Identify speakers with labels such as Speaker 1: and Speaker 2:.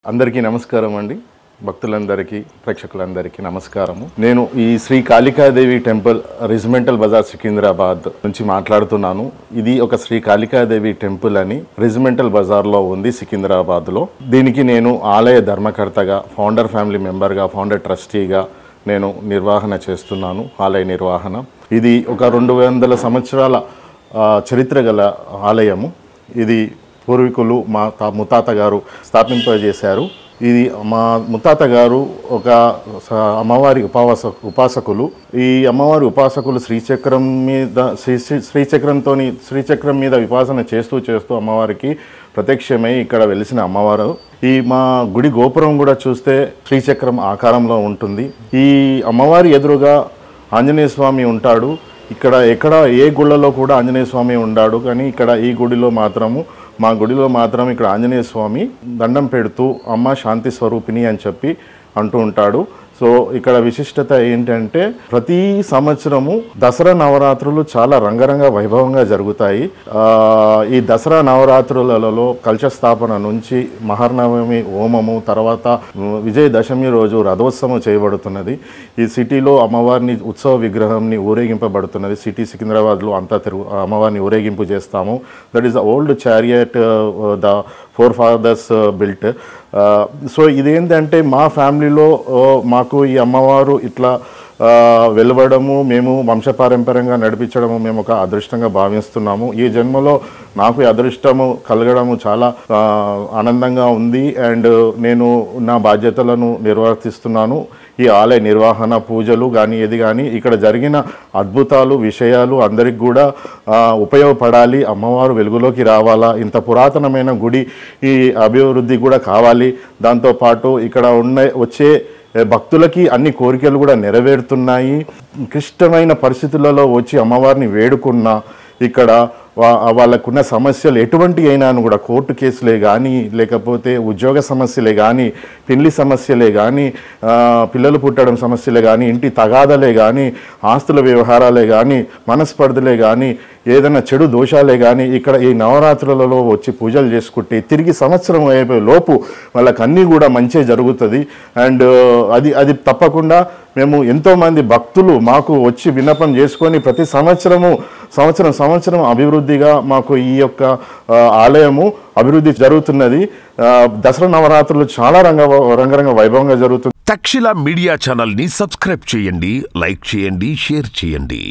Speaker 1: అందరికీ నమస్కారం అండి. భక్తులందరికీ ప్రేక్షకులందరికీ నమస్కారము. నేను ఈ శ్రీ కాళికాదేవి టెంపుల్ రెజిమెంటల్ బజార్ సికింద్రాబాద్ నుంచి మాట్లాడుతున్నాను. ఇది ఒక శ్రీ కాళికాదేవి టెంపుల్ అని రెజిమెంటల్ బజార్లో ఉంది సికింద్రాబాద్లో. దీనికి నేను ఆలయ ధర్మకర్తగా, ఫౌండర్ ఫ్యామిలీ మెంబర్గా, ఫౌండర్ ట్రస్టీగా నేను నిర్వహణ చేస్తున్నాను. ఆలయ నిర్వహణ ఇది ఒక 200 సంవత్సరాల చరిత్ర గల ఆలయము. ఇది పూర్వీకులు మా ముత్తాత గారు స్థాపింపజేశారు. ఇది మా ముత్తాత గారు ఒక అమ్మవారి ఉపాసకులు. ఈ అమ్మవారి ఉపాసకులు శ్రీచక్రం మీద విపాసన చేస్తూ అమ్మవారికి ప్రత్యక్షమై ఇక్కడ వెలిసిన అమ్మవారు. ఈ మా గుడి గోపురం కూడా చూస్తే శ్రీచక్రం ఆకారంలో ఉంటుంది. ఈ అమ్మవారి ఎదురుగా ఆంజనేయ స్వామి ఉంటాడు. ఎక్కడ ఏ గుళ్ళలో కూడా ఆంజనేయ స్వామి ఉండాడు, కానీ ఇక్కడ ఈ గుడిలో మాత్రము, మా గుడిలో మాత్రం ఇక్కడ ఆంజనేయ స్వామి దండం పెడుతూ అమ్మ శాంతి స్వరూపిణి అని చెప్పి అంటూ ఉంటాడు. సో ఇక్కడ విశిష్టత ఏంటంటే ప్రతి సంవత్సరము దసరా నవరాత్రులు చాలా రంగరంగ వైభవంగా జరుగుతాయి. ఈ దసరా నవరాత్రులలో కలశ స్థాపన నుంచి మహర్నవమి హోమము, తర్వాత విజయదశమి రోజు రథోత్సవం చేయబడుతున్నది. ఈ సిటీలో అమ్మవారిని ఉత్సవ విగ్రహంని ఊరేగింపబడుతున్నది. సిటీ సికింద్రాబాద్లో అంతా అమ్మవారిని ఊరేగింపు చేస్తాము. That is the old chariot the four fathers built. So ఇదేంటంటే మా ఫ్యామిలీలో మాకు ఈ అమ్మవారు ఇట్లా వెలువడము, మేము వంశపారంపర్యంగా నడిపించడము మేము ఒక అదృష్టంగా భావిస్తున్నాము. ఈ జన్మలో నాకు ఈ అదృష్టము కలగడము చాలా ఆనందంగా ఉంది. అండ్ నేను నా బాధ్యతలను నిర్వర్తిస్తున్నాను. ఈ ఆలయ నిర్వహణ, పూజలు కానీ ఏది కానీ ఇక్కడ జరిగిన అద్భుతాలు, విషయాలు అందరికి కూడా ఉపయోగపడాలి. అమ్మవారు వెలుగులోకి రావాలా, ఇంత పురాతనమైన గుడి ఈ అభివృద్ధి కూడా కావాలి. దాంతోపాటు ఇక్కడ వచ్చే భక్తులకి అన్ని కోరికలు కూడా నెరవేరుతున్నాయి. క్లిష్టమైన పరిస్థితులలో వచ్చి అమ్మవారిని వేడుకున్న ఇక్కడ వాళ్ళకున్న సమస్యలు ఎటువంటి అయినాను కూడా, కోర్టు కేసులే కానీ, లేకపోతే ఉద్యోగ సమస్యలే కానీ, పెళ్లి సమస్యలే కానీ, పిల్లలు పుట్టడం సమస్యలే కానీ, ఇంటి తగాదలే కానీ, ఆస్తుల వ్యవహారాలే కానీ, మనస్పర్ధలే కానీ, ఏదైనా చెడు దోషాలే కానీ ఇక్కడ ఈ నవరాత్రులలో వచ్చి పూజలు చేసుకుంటే తిరిగి సంవత్సరం అయిపోయే లోపు వాళ్ళకి అన్నీ కూడా మంచి జరుగుతుంది. అండ్ అది తప్పకుండా మేము ఎంతోమంది భక్తులు మాకు వచ్చి విన్నపం చేసుకొని ప్రతి సంవత్సరం అభివృద్ధిగా మాకు ఈ యొక్క ఆలయము అభివృద్ధి జరుగుతున్నది. దసరా నవరాత్రులు చాలా రంగరంగ వైభవంగా జరుగుతుంది.
Speaker 2: తక్షిల మీడియా ఛానల్ ని సబ్స్క్రైబ్ చేయండి, లైక్ చేయండి, షేర్ చేయండి.